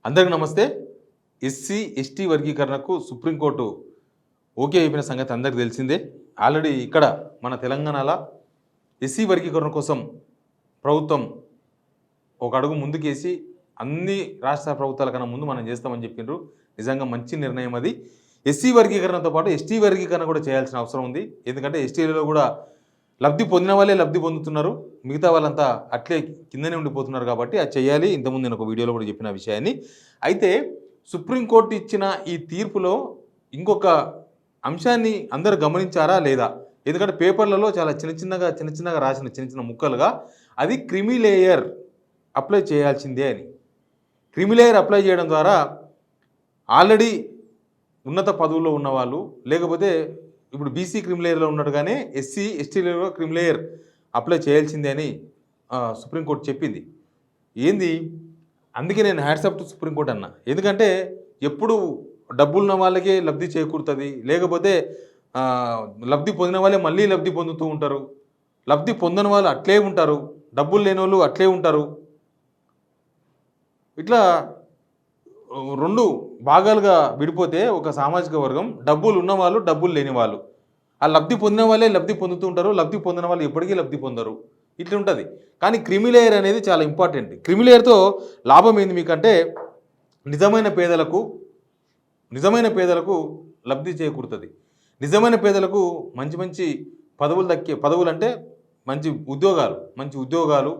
అందరికీ నమస్తే. SC, ST వర్గీకరణకు సుప్రీంకోర్టు ఓకే అయిపోయిన సంగతి అందరికీ తెలిసిందే. ఆల్రెడీ ఇక్కడ మన తెలంగాణలో ఎస్సీ వర్గీకరణ కోసం ప్రభుత్వం ఒక అడుగు ముందుకేసి అన్ని రాష్ట్ర ప్రభుత్వాల కన్నా ముందు మనం చేస్తామని చెప్పిండ్రు. నిజంగా మంచి నిర్ణయం అది. ఎస్సీ వర్గీకరణతో పాటు ఎస్టీ వర్గీకరణ కూడా చేయాల్సిన అవసరం ఉంది. ఎందుకంటే ఎస్టీలలో కూడా లబ్ధి పొందిన వాళ్ళే లబ్ధి పొందుతున్నారు, మిగతా వాళ్ళంతా అట్లే కిందనే ఉండిపోతున్నారు. కాబట్టి అది చేయాలి. ఇంతకుముందు నేను ఒక వీడియోలో కూడా చెప్పిన విషయాన్ని. అయితే సుప్రీంకోర్టు ఇచ్చిన ఈ తీర్పులో ఇంకొక అంశాన్ని అందరూ గమనించారా లేదా? ఎందుకంటే పేపర్లలో చాలా చిన్న చిన్నగా రాసిన చిన్న ముక్కలుగా అది క్రిమిలేయర్ అప్లై చేయాల్సిందే అని. క్రిమిలేయర్ అప్లై చేయడం ద్వారా ఆల్రెడీ ఉన్నత పదవుల్లో ఉన్నవాళ్ళు, లేకపోతే ఇప్పుడు బీసీ క్రిమిలేయర్లో ఉన్నట్టుగానే ఎస్సీ ఎస్టీలలో క్రిమిలేయర్ అప్లై చేయాల్సిందే అని సుప్రీంకోర్టు చెప్పింది. ఏంది? అందుకే నేను హ్యాట్సప్ టు సుప్రీంకోర్టు అన్నా. ఎందుకంటే ఎప్పుడు డబ్బులున్న వాళ్ళకే లబ్ధి చేకూరుతుంది, లేకపోతే లబ్ధి పొందిన వాళ్ళే మళ్ళీ లబ్ధి పొందుతూ ఉంటారు, లబ్ధి పొందని వాళ్ళు అట్లే ఉంటారు, డబ్బులు లేని వాళ్ళు అట్లే ఉంటారు. ఇట్లా రెండు భాగాలుగా విడిపోతే ఒక సామాజిక వర్గం డబ్బులు ఉన్నవాళ్ళు, డబ్బులు లేని వాళ్ళు. ఆ లబ్ధి పొందిన వాళ్ళే లబ్ధి పొందుతూ ఉంటారు, లబ్ధి పొందిన వాళ్ళు ఎప్పటికీ లబ్ధి పొందరు. ఇట్లా ఉంటుంది. కానీ క్రిమిలేయర్ అనేది చాలా ఇంపార్టెంట్. క్రిమిలేయర్తో లాభం ఏంది మీకంటే నిజమైన పేదలకు లబ్ధి చేకూరుతుంది. నిజమైన పేదలకు మంచి మంచి పదవులు అంటే మంచి ఉద్యోగాలు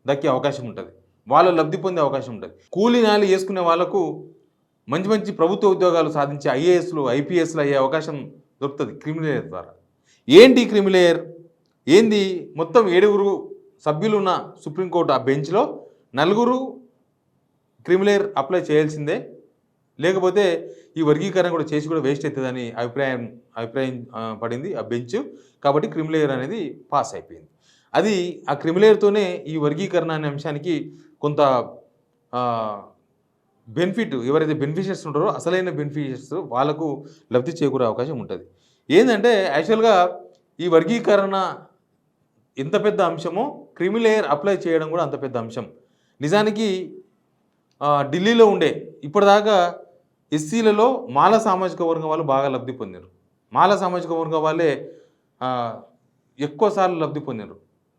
దక్కే అవకాశం ఉంటుంది. వాళ్ళు లబ్ధి పొందే అవకాశం ఉంటుంది. కూలీ నాలి వేసుకునే వాళ్ళకు మంచి మంచి ప్రభుత్వ ఉద్యోగాలు సాధించే ఐఏఎస్లు, ఐపీఎస్లు అయ్యే అవకాశం దొరుకుతుంది క్రిమిలేయర్ ద్వారా. ఏంటి క్రిమిలేయర్? ఏంది? మొత్తం 7 సభ్యులు ఉన్న సుప్రీంకోర్టు ఆ బెంచ్లో 4 క్రిమిలేయర్ అప్లై చేయాల్సిందే, లేకపోతే ఈ వర్గీకరణ కూడా చేసి కూడా వేస్ట్ అవుతుందని అభిప్రాయం పడింది ఆ బెంచ్. కాబట్టి క్రిమిలేయర్ అనేది పాస్ అయిపోయింది. అది ఆ క్రిమిలేయర్తోనే ఈ వర్గీకరణ అనే అంశానికి కొంత బెనిఫిట్, ఎవరైతే బెనిఫిషియర్స్ ఉంటారో అసలైన బెనిఫిషియర్స్ వాళ్ళకు లబ్ధి చేకూరే అవకాశం ఉంటుంది. ఏంటంటే యాక్చువల్గా ఈ వర్గీకరణ ఎంత పెద్ద అంశమో క్రిమిలేయర్ అప్లై చేయడం కూడా అంత పెద్ద అంశం. నిజానికి ఢిల్లీలో ఉండే ఇప్పటిదాకా ఎస్సీలలో మాల సామాజిక వర్గం వాళ్ళు బాగా లబ్ధి పొందారు. మాల సామాజిక వర్గం వాళ్ళే ఎక్కువసార్లు లబ్ధి పొందారు.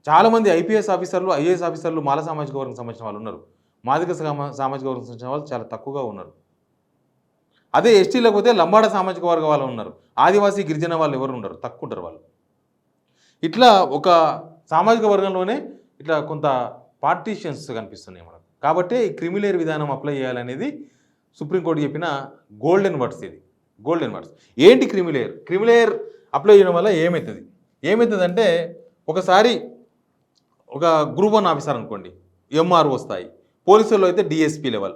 చాలామంది ఐపీఎస్ ఆఫీసర్లు, ఐఏఎస్ ఆఫీసర్లు మాల సామాజిక వర్గం సంబంధించిన వాళ్ళు ఉన్నారు. మాదిక సామాజిక వర్గం సంబంధించిన వాళ్ళు చాలా తక్కువగా ఉన్నారు. అదే ఎస్టీలకు పోతే లంబాడ సామాజిక వర్గం వాళ్ళు ఉన్నారు. ఆదివాసీ గిరిజన వాళ్ళు ఎవరు ఉండరు, తక్కువ ఉంటారు వాళ్ళు. ఇట్లా ఒక సామాజిక వర్గంలోనే ఇట్లా కొంత పార్టీషన్స్ కనిపిస్తున్నాయి మనకు. కాబట్టి ఈ క్రిమిలేయర్ విధానం అప్లై చేయాలనేది సుప్రీంకోర్టు చెప్పిన గోల్డెన్ వర్డ్స్. ఇది గోల్డెన్ వర్డ్స్. ఏంటి క్రిమిలేయర్ అప్లై చేయడం వల్ల ఏమవుతుందంటే ఒకసారి ఒక గ్రూప్ 1 ఆఫీసర్ అనుకోండి, ఎంఆర్ఓ స్థాయి, పోలీసుల్లో అయితే డిఎస్పీ లెవెల్,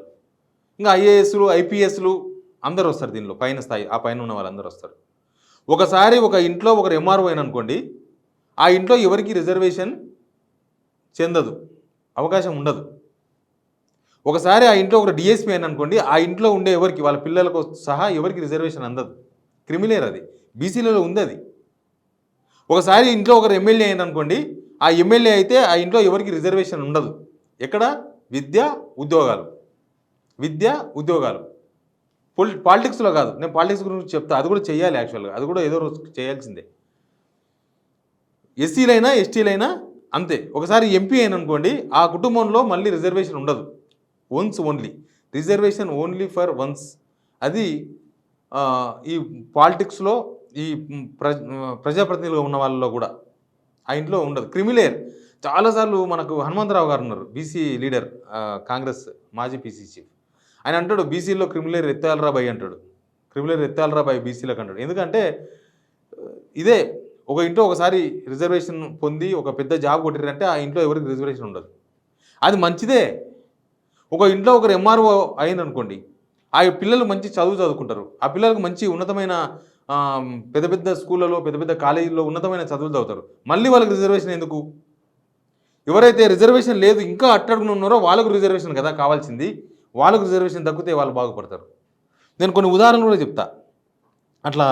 ఇంకా ఐఏఎస్లు, ఐపీఎస్లు అందరూ వస్తారు. దీనిలో పైన స్థాయి, ఆ పైన ఉన్న వాళ్ళందరూ వస్తారు. ఒకసారి ఒక ఇంట్లో ఒకరు ఎంఆర్ఓ అయిన అనుకోండి, ఆ ఇంట్లో ఎవరికి రిజర్వేషన్ చెందదు, అవకాశం ఉండదు. ఒకసారి ఆ ఇంట్లో ఒక డిఎస్పీ అయిన అనుకోండి, ఆ ఇంట్లో ఉండే ఎవరికి, వాళ్ళ పిల్లలకు సహా ఎవరికి రిజర్వేషన్ అందదు. క్రిమిలేయర్ అది, బీసీలలో ఉంది అది. ఒకసారి ఇంట్లో ఒకరు ఎమ్మెల్యే అయిన అనుకోండి, ఆ ఎమ్మెల్యే అయితే ఆ ఇంట్లో ఎవరికి రిజర్వేషన్ ఉండదు. ఎక్కడ? విద్య ఉద్యోగాలు. పాలిటిక్స్లో కాదు, నేను పాలిటిక్స్ గురించి చెప్తా, అది కూడా చేయాలి. యాక్చువల్గా అది కూడా ఏదో రోజు చేయాల్సిందే. ఎస్సీలైనా ఎస్టీలైనా అంతే. ఒకసారి ఎంపీ అయిన అనుకోండి, ఆ కుటుంబంలో మళ్ళీ రిజర్వేషన్ ఉండదు. Once only reservation, only for once. అది ఈ పాలిటిక్స్లో ఈ ప్రజాప్రతినిధులుగా ఉన్న వాళ్ళలో కూడా ఆ ఇంట్లో ఉండదు. క్రిమిలేయర్ చాలాసార్లు మనకు హనుమంతరావు గారు ఉన్నారు, బీసీ లీడర్, కాంగ్రెస్ మాజీ పీసీ చీఫ్. ఆయన అంటాడు బీసీలో క్రిమిలేయర్ ఎత్తాలరా బై అంటాడు. క్రిమిలేయర్ ఎత్తాలరా బై బీసీలకు అంటాడు. ఎందుకంటే ఇదే, ఒక ఇంట్లో ఒకసారి రిజర్వేషన్ పొంది ఒక పెద్ద జాబ్ కొట్టారంటే ఆ ఇంట్లో ఎవరికి రిజర్వేషన్ ఉండదు. అది మంచిదే. ఒక ఇంట్లో ఒకరు ఎంఆర్ఓ అయిందనుకోండి, ఆ పిల్లలు మంచి చదువుకుంటారు. ఆ పిల్లలకు మంచి ఉన్నతమైన పెద్ద పెద్ద స్కూళ్ళలో, పెద్ద పెద్ద కాలేజీల్లో ఉన్నతమైన చదువులు చదువుతారు. మళ్ళీ వాళ్ళకి రిజర్వేషన్ ఎందుకు? ఎవరైతే రిజర్వేషన్ లేదు ఇంకా అట్టడుగున ఉన్నారో వాళ్ళకు రిజర్వేషన్ కదా కావాల్సింది. వాళ్ళకు రిజర్వేషన్ దక్కితే వాళ్ళు బాగుపడతారు. నేను కొన్ని ఉదాహరణలు కూడా చెప్తా. అట్లా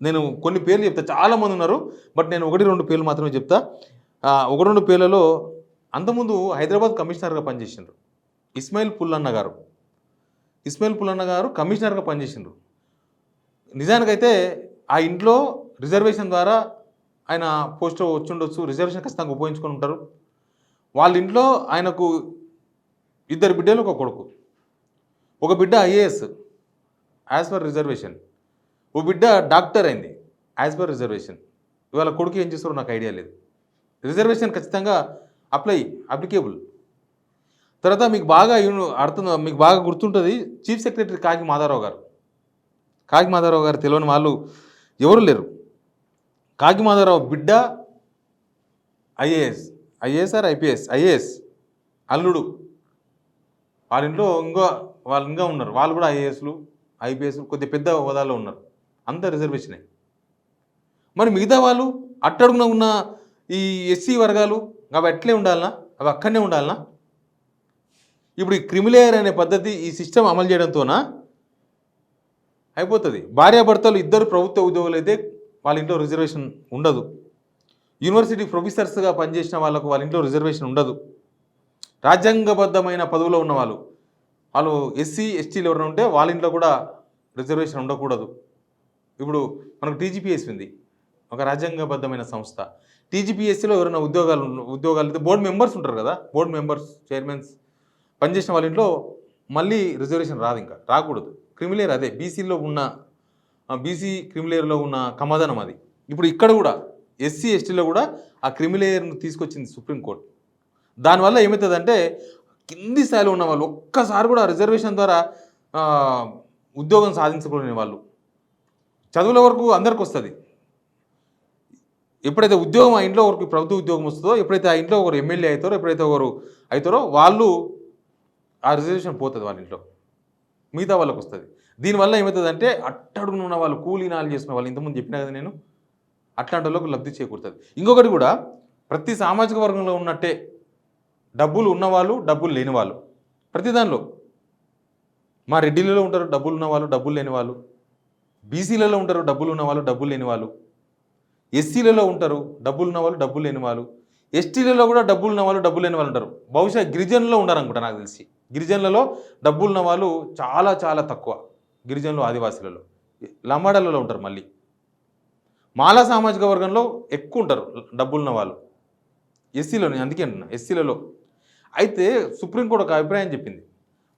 నేను కొన్ని పేర్లు చెప్తా, చాలామంది ఉన్నారు, బట్ నేను 1-2 పేర్లు మాత్రమే చెప్తా. 1-2 పేర్లలో అంతకుముందు హైదరాబాద్ కమిషనర్గా పనిచేసిండ్రు ఇస్మాయిల్ పుల్లన్న గారు. ఇస్మాయిల్ పుల్లన్న గారు కమిషనర్గా పనిచేసిండ్రు. నిజానికైతే ఆ ఇంట్లో రిజర్వేషన్ ద్వారా ఆయన పోస్ట్ వచ్చి ఉండొచ్చు, రిజర్వేషన్ ఖచ్చితంగా ఉపయోగించుకొని ఉంటారు. వాళ్ళ ఇంట్లో ఆయనకు 2 బిడ్డలు, ఒక కొడుకు. ఒక బిడ్డ ఐఏఎస్ యాజ్ పర్ రిజర్వేషన్, ఓ బిడ్డ డాక్టర్ అయింది యాజ్ పర్ రిజర్వేషన్. ఇవాళ కొడుకు ఏం చేస్తారో నాకు ఐడియా లేదు. రిజర్వేషన్ ఖచ్చితంగా అప్లికేబుల్. తర్వాత మీకు బాగా మీకు బాగా గుర్తుంటుంది చీఫ్ సెక్రటరీ కాకి మాధవరావు గారు. కాకి మాధవరావు గారు తెలియని వాళ్ళు ఎవరు లేరు. కాకి మాధవరావు బిడ్డ ఐఏఎస్ ఆర్ ఐఏఎస్ అల్లుడు. వాళ్ళ ఇంట్లో వాళ్ళు ఇంకా ఉన్నారు, వాళ్ళు కూడా ఐఏఎస్లు ఐపీఎస్లు కొద్దిగా పెద్ద హోదాలో ఉన్నారు. అంత రిజర్వేషనే. మరి మిగతా వాళ్ళు అట్టడుగున ఉన్న ఈ ఎస్సీ వర్గాలు అవి అట్లే ఉండాలనా, అవి అక్కడనే ఉండాలనా? ఇప్పుడు ఈ క్రిమిలేయర్ అనే పద్ధతి, ఈ సిస్టమ్ అమలు చేయడంతోనా అయిపోతుంది. భార్యాభర్తలు ఇద్దరు ప్రభుత్వ ఉద్యోగులు అయితే వాళ్ళ ఇంట్లో రిజర్వేషన్ ఉండదు. యూనివర్సిటీ ప్రొఫెసర్స్గా పనిచేసిన వాళ్ళకు వాళ్ళ ఇంట్లో రిజర్వేషన్ ఉండదు. రాజ్యాంగబద్ధమైన పదవిలో ఉన్న వాళ్ళు ఎస్సీ ఎస్టీలు ఎవరైనా ఉంటే వాళ్ళ ఇంట్లో కూడా రిజర్వేషన్ ఉండకూడదు. ఇప్పుడు మనకు టీజీపీఎస్సీ ఉంది, ఒక రాజ్యాంగబద్ధమైన సంస్థ. టీజీపీఎస్సీలో ఎవరైనా ఉద్యోగాలు అయితే బోర్డు మెంబర్స్ ఉంటారు కదా, బోర్డు మెంబర్స్, చైర్మన్స్ పనిచేసిన వాళ్ళ ఇంట్లో మళ్ళీ రిజర్వేషన్ రాదు, ఇంకా రాకూడదు. క్రిమిలేయర్ అదే బీసీ క్రిమిలేయర్లో ఉన్న కమాదానం అది. ఇప్పుడు ఇక్కడ కూడా ఎస్సీ ఎస్టీలో కూడా ఆ క్రిమిలేయర్ను తీసుకొచ్చింది సుప్రీంకోర్టు. దానివల్ల ఏమవుతుందంటే కింది స్థాయిలో ఉన్న వాళ్ళు ఒక్కసారి కూడా రిజర్వేషన్ ద్వారా ఉద్యోగం సాధించకూడని వాళ్ళు, చదువుల వరకు అందరికి వస్తుంది. ఎప్పుడైతే ఉద్యోగం ఆ ఇంట్లో ఒకరికి ప్రభుత్వ ఉద్యోగం వస్తుందో, ఎప్పుడైతే ఆ ఇంట్లో ఒకరు ఎమ్మెల్యే అవుతారో, ఎప్పుడైతే ఒకరు అవుతారో వాళ్ళు ఆ రిజర్వేషన్ పోతుంది వాళ్ళ ఇంట్లో, మిగతా వాళ్ళకి వస్తుంది. దీనివల్ల ఏమవుతుందంటే అట్టడుగున ఉన్న వాళ్ళు, కూలీనాలు చేసిన వాళ్ళు, ఇంతకుముందు చెప్పినా కదా నేను, అట్లాంటి వాళ్ళకు లబ్ధి చేకూరుతుంది. ఇంకొకటి కూడా ప్రతి సామాజిక వర్గంలో ఉన్నట్టే డబ్బులు ఉన్నవాళ్ళు, డబ్బులు లేని వాళ్ళు, ప్రతి దానిలో మా రెడ్డిలలో ఉంటారు డబ్బులు ఉన్నవాళ్ళు, డబ్బులు లేని వాళ్ళు, బీసీలలో ఉంటారు డబ్బులు ఉన్నవాళ్ళు, డబ్బులు లేని వాళ్ళు, ఎస్సీలలో ఉంటారు డబ్బులు ఉన్నవాళ్ళు, డబ్బులు లేని వాళ్ళు, ఎస్టీలలో కూడా డబ్బులు ఉన్న వాళ్ళు, డబ్బులు లేని వాళ్ళు ఉంటారు. బహుశా గిరిజనుల్లో ఉన్నారనుకుంటా నాకు తెలిసి. గిరిజనులలో డబ్బులు ఉన్న వాళ్ళు చాలా చాలా తక్కువ, గిరిజనులు, ఆదివాసీలలో, లంబాడలలో ఉంటారు. మళ్ళీ మాలా సామాజిక వర్గంలో ఎక్కువ ఉంటారు డబ్బులున్న వాళ్ళు, ఎస్సీలోనే. అందుకే అంటున్నా ఎస్సీలలో. అయితే సుప్రీంకోర్టు ఒక అభిప్రాయం చెప్పింది,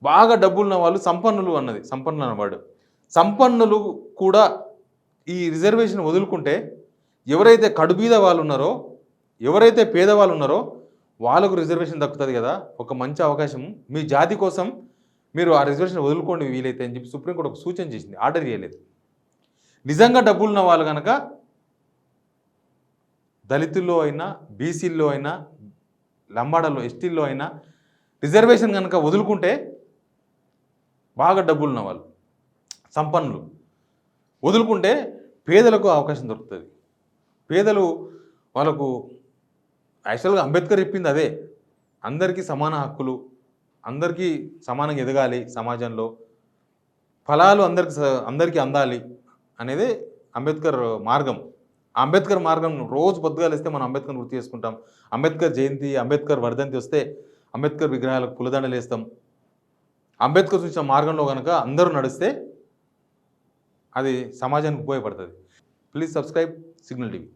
బాగా డబ్బులున్న వాళ్ళు సంపన్నులు అన్నది, సంపన్నులు అన్నవాడు. సంపన్నులు కూడా ఈ రిజర్వేషన్ వదులుకుంటే ఎవరైతే కడుబీద వాళ్ళు ఉన్నారో, ఎవరైతే పేదవాళ్ళు ఉన్నారో వాళ్ళకు రిజర్వేషన్ దక్కుతుంది కదా, ఒక మంచి అవకాశం. మీ జాతి కోసం మీరు ఆ రిజర్వేషన్ వదులుకోండి వీలైతే అని చెప్పి సుప్రీంకోర్టు ఒక సూచన చేసింది, ఆర్డర్ చేయలేదు. నిజంగా డబ్బులున్న వాళ్ళు కనుక దళితుల్లో అయినా, బీసీల్లో అయినా, లంబాడలో, ఎస్టీల్లో అయినా రిజర్వేషన్ కనుక వదులుకుంటే, బాగా డబ్బులున్న వాళ్ళు, సంపన్నులు వదులుకుంటే పేదలకు అవకాశం దొరుకుతుంది. పేదలు వాళ్ళకు యాక్చువల్గా అంబేద్కర్ చెప్పింది అదే, అందరికీ సమాన హక్కులు, అందరికీ సమానంగా ఎదగాలి, సమాజంలో ఫలాలు అందరికీ అందాలి అనేది అంబేద్కర్ మార్గం. ఆ అంబేద్కర్ మార్గం రోజు పొద్దుగా లేస్తే మనం అంబేద్కర్ని గుర్తు చేసుకుంటాం. అంబేద్కర్ జయంతి, అంబేద్కర్ వర్ధంతి వస్తే అంబేద్కర్ విగ్రహాలకు పూలదండలు వేస్తాం. అంబేద్కర్ చూసిన మార్గంలో కనుక అందరూ నడిస్తే అది సమాజానికి ఉపయోగపడుతుంది. Please subscribe signal TV.